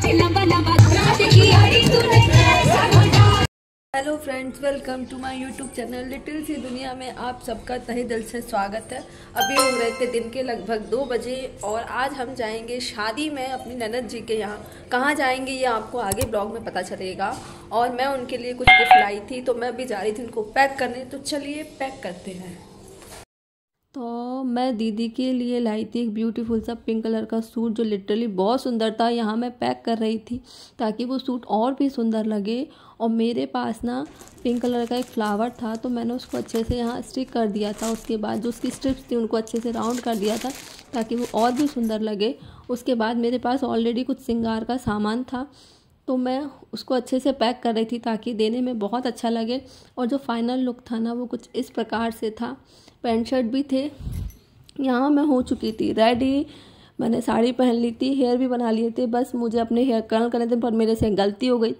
Hello friends, welcome to my YouTube channel little सी दुनिया में आप सबका तहे दिल से स्वागत है। अभी हो रहे थे दिन के लगभग 2 बजे और आज हम जाएंगे शादी में अपनी ननद जी के यहाँ। कहाँ जाएंगे ये आपको आगे ब्लॉग में पता चलेगा। और मैं उनके लिए कुछ गिफ्ट लाई थी तो मैं भी जा रही थी उनको पैक करने, तो चलिए पैक करते हैं। तो मैं दीदी के लिए लाई थी एक ब्यूटीफुल सा पिंक कलर का सूट जो लिटरली बहुत सुंदर था। यहाँ मैं पैक कर रही थी ताकि वो सूट और भी सुंदर लगे। और मेरे पास ना पिंक कलर का एक फ्लावर था तो मैंने उसको अच्छे से यहाँ स्टिक कर दिया था। उसके बाद जो उसकी स्ट्रिप्स थी उनको अच्छे से राउंड कर दिया था ताकि वो और भी सुंदर लगे। उसके बाद मेरे पास ऑलरेडी कुछ श्रृंगार का सामान था तो मैं उसको अच्छे से पैक कर रही थी ताकि देने में बहुत अच्छा लगे। और जो फाइनल लुक था ना वो कुछ इस प्रकार से था। पैंट शर्ट भी थे। यहाँ मैं हो चुकी थी रेडी। मैंने साड़ी पहन ली थी, हेयर भी बना लिए थे, बस मुझे अपने हेयर कर्ल करने थे पर मेरे से गलती हो गई।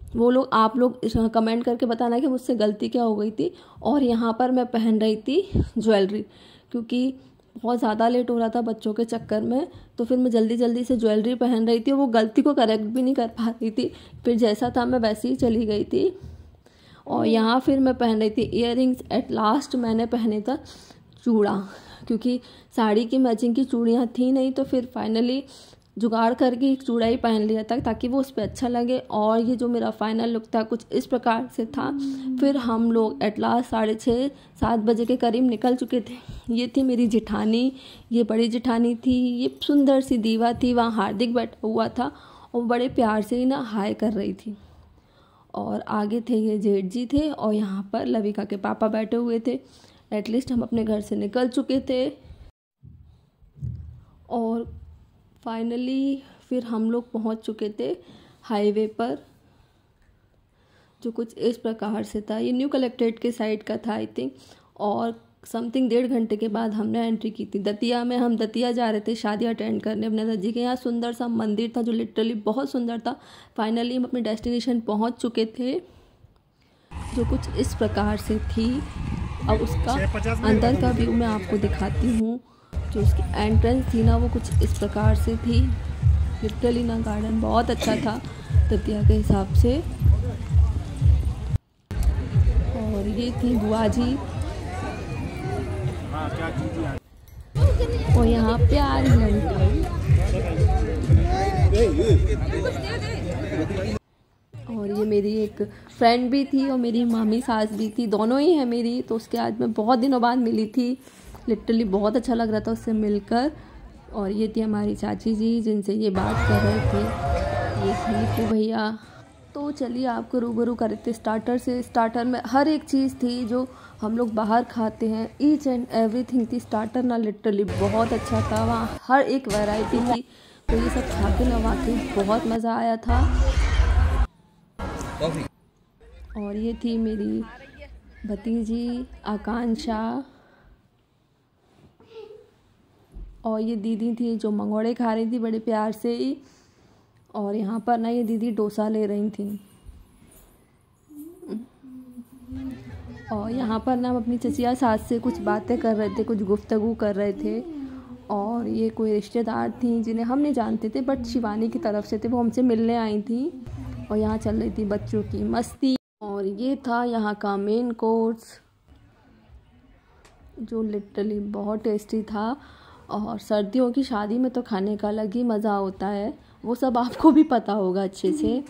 वो लोग आप लोग कमेंट करके बताना कि मुझसे गलती क्या हो गई थी। और यहाँ पर मैं पहन रही थी ज्वेलरी क्योंकि बहुत ज़्यादा लेट हो रहा था बच्चों के चक्कर में, तो फिर मैं जल्दी जल्दी से ज्वेलरी पहन रही थी। वो गलती को करेक्ट भी नहीं कर पा रही थी, फिर जैसा था मैं वैसे ही चली गई थी। और यहाँ फिर मैं पहन रही थी इयररिंग्स। एट लास्ट मैंने पहने था चूड़ा क्योंकि साड़ी की मैचिंग की चूड़ियाँ थी नहीं, तो फिर फाइनली जुगाड़ करके एक चूड़ा ही पहन लिया था ताकि वो उस पर अच्छा लगे। और ये जो मेरा फाइनल लुक था कुछ इस प्रकार से था। फिर हम लोग एट लास्ट 6:30-7 बजे के करीब निकल चुके थे। ये थी मेरी जेठानी, ये बड़ी जेठानी थी, ये सुंदर सी दीवा थी। वहाँ हार्दिक बैठा हुआ था और बड़े प्यार से ही ना हाय कर रही थी। और आगे थे ये जेठ जी थे और यहाँ पर लविका के पापा बैठे हुए थे। एटलीस्ट हम अपने घर से निकल चुके थे। और फाइनली फिर हम लोग पहुँच चुके थे हाईवे पर, जो कुछ इस प्रकार से था। ये न्यू कलेक्ट्रेट के साइड का था आई थिंक। और समथिंग 1.5 घंटे के बाद हमने एंट्री की थी दतिया में। हम दतिया जा रहे थे शादी अटेंड करने अपने दादी के यहाँ। सुंदर सा मंदिर था जो लिटरली बहुत सुंदर था। फाइनली हम अपने डेस्टिनेशन पहुँच चुके थे जो कुछ इस प्रकार से थी। अब उसका अंदर का व्यू मैं आपको दिखाती हूँ। जो उसकी एंट्रेंस थी ना वो कुछ इस प्रकार से थी। लिटरली ना गार्डन बहुत अच्छा था दतिया के हिसाब से। और ये थी बुआ जी और यहाँ प्यारी लड़की। और ये मेरी एक फ्रेंड भी थी और मेरी मामी सास भी थी, दोनों ही है मेरी। तो उसके आज मैं बहुत दिनों बाद मिली थी। लिटरली बहुत अच्छा लग रहा था उससे मिलकर। और ये थी हमारी चाची जी जिनसे ये बात कर रहे थे। ये थी भैया। तो चलिए आपको रूबरू कर रहे थे स्टार्टर से। स्टार्टर में हर एक चीज़ थी जो हम लोग बाहर खाते हैं, ईच एंड एवरीथिंग थी। स्टार्टर ना लिटरली बहुत अच्छा था। वहाँ हर एक वैरायटी थी। तो ये सब खा के ना वाकई बहुत मज़ा आया था। और ये थी मेरी भतीजी आकांक्षा। और ये दीदी थी जो मंगोड़े खा रही थी बड़े प्यार से ही। और यहाँ पर ना ये दीदी डोसा ले रही थी। और यहाँ पर ना हम अपनी चचिया सास से कुछ बातें कर रहे थे, कुछ गुफ्तगू कर रहे थे। और ये कोई रिश्तेदार थी जिन्हें हम नहीं जानते थे बट शिवानी की तरफ से थे, वो हमसे मिलने आई थी। और यहाँ चल रही थी बच्चों की मस्ती। और ये था यहाँ का मेन कोर्स जो लिटरली बहुत टेस्टी था। और सर्दियों की शादी में तो खाने का अलग ही मज़ा होता है, वो सब आपको भी पता होगा अच्छे से।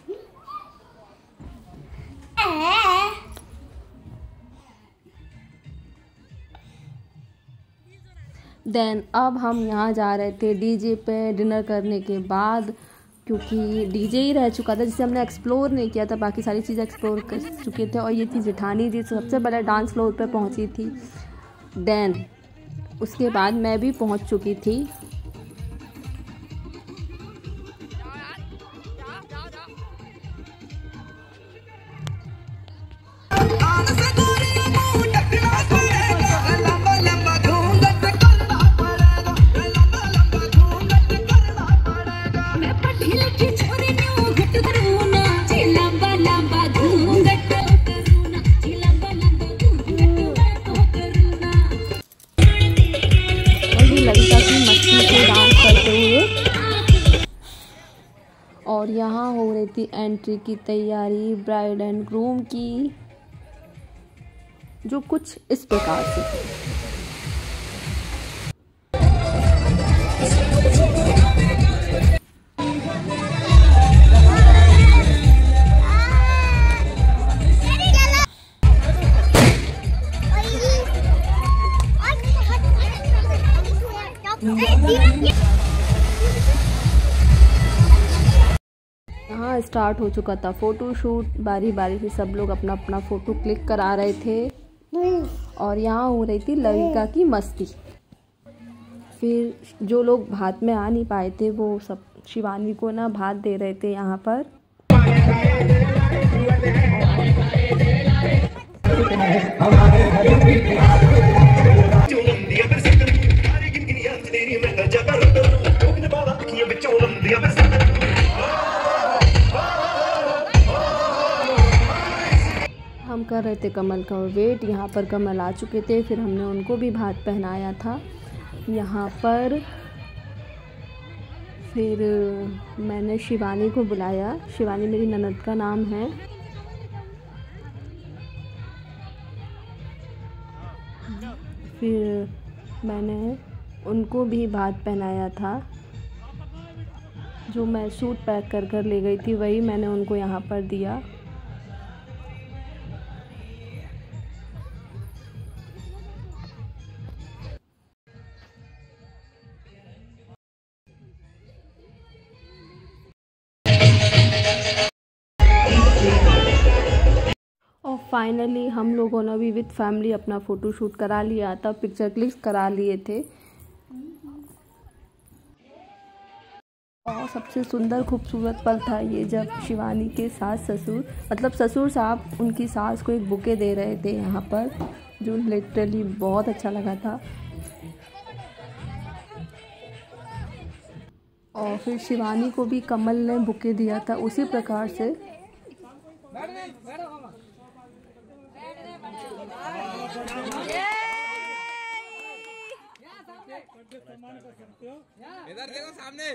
देन अब हम यहाँ जा रहे थे डीजे पे डिनर करने के बाद, क्योंकि डीजे ही रह चुका था जिसे हमने एक्सप्लोर नहीं किया था। बाकी सारी चीज़ें एक्सप्लोर कर चुके थे। और ये थी जेठानी जी सबसे पहले डांस फ्लोर पे पहुँची थी। देन उसके बाद मैं भी पहुँच चुकी थी। लड़का की मस्ती और यहाँ हो रही थी एंट्री की तैयारी ब्राइड एंड ग्रूम की, जो कुछ इस प्रकार से थी। यहाँ स्टार्ट हो चुका था फ़ोटो शूट। बारी बारी से सब लोग अपना अपना फ़ोटो क्लिक करा रहे थे और यहाँ हो रही थी लड़का की मस्ती। फिर जो लोग भात में आ नहीं पाए थे वो सब शिवानी को ना भात दे रहे थे यहाँ पर। हम कर रहे थे कमल का वेट। यहाँ पर कमल आ चुके थे, फिर हमने उनको भी भात पहनाया था यहाँ पर। फिर मैंने शिवानी को बुलाया, शिवानी मेरी ननद का नाम है। फिर मैंने उनको भी भात पहनाया था। जो मैं सूट पैक कर कर ले गई थी वही मैंने उनको यहाँ पर दिया। और फाइनली हम लोगों ने भी विद फैमिली अपना फ़ोटो शूट करा लिया था, पिक्चर क्लिक्स करा लिए थे। और सबसे सुंदर खूबसूरत पल था ये जब शिवानी के सास ससुर, मतलब ससुर साहब उनकी सास को एक बुके दे रहे थे यहाँ पर, जो लिटरली बहुत अच्छा लगा था। और फिर शिवानी को भी कमल ने बुके दिया था उसी प्रकार से। इधर देखो सामने।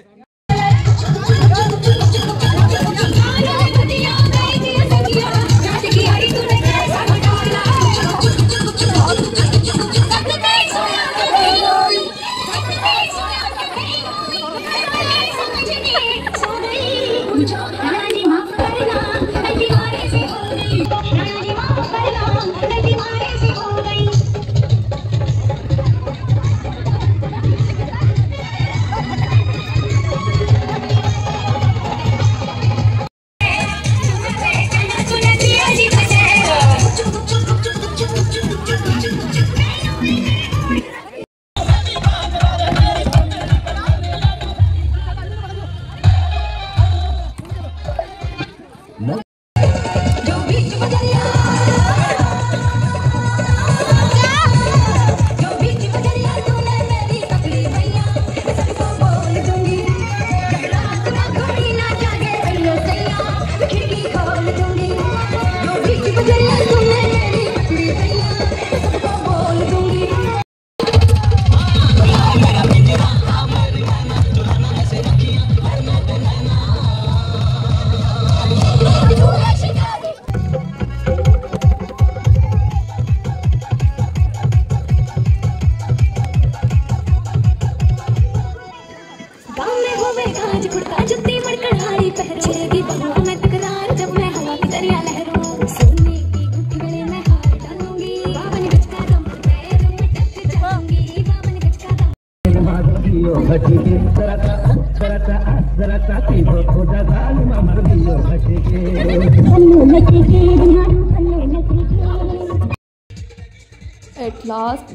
एट लास्ट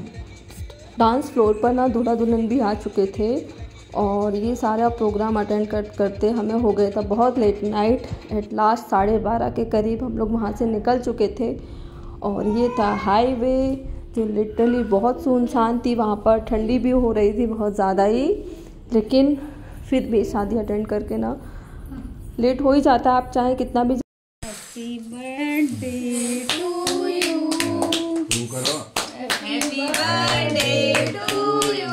डांस फ्लोर पर ना दूल्हा दुल्हन भी आ चुके थे और ये सारा प्रोग्राम अटेंड करते हमें हो गया था बहुत लेट नाइट। एट लास्ट 12:30 के करीब हम लोग वहाँ से निकल चुके थे और ये था हाईवे जो लिटरली बहुत सुनसान थी। वहाँ पर ठंडी भी हो रही थी बहुत ज़्यादा ही, लेकिन फिर भी शादी अटेंड करके ना लेट हो ही जाता है, आप चाहे कितना भी। Happy birthday to you, happy birthday to you.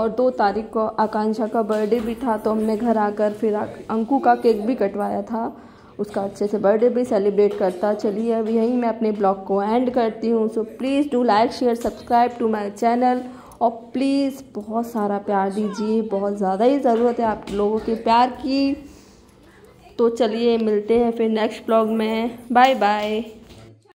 और 2 तारीख को आकांक्षा का बर्थडे भी था, तो हमने घर आकर फिर अंकु का केक भी कटवाया था, उसका अच्छे से बर्थडे भी सेलिब्रेट करता। चलिए अब यहीं मैं अपने ब्लॉग को एंड करती हूँ। So please do like share subscribe to my channel, और प्लीज़ बहुत सारा प्यार दीजिए, बहुत ज़्यादा ही ज़रूरत है आप लोगों के प्यार की। तो चलिए मिलते हैं फिर नेक्स्ट ब्लॉग में। Bye bye.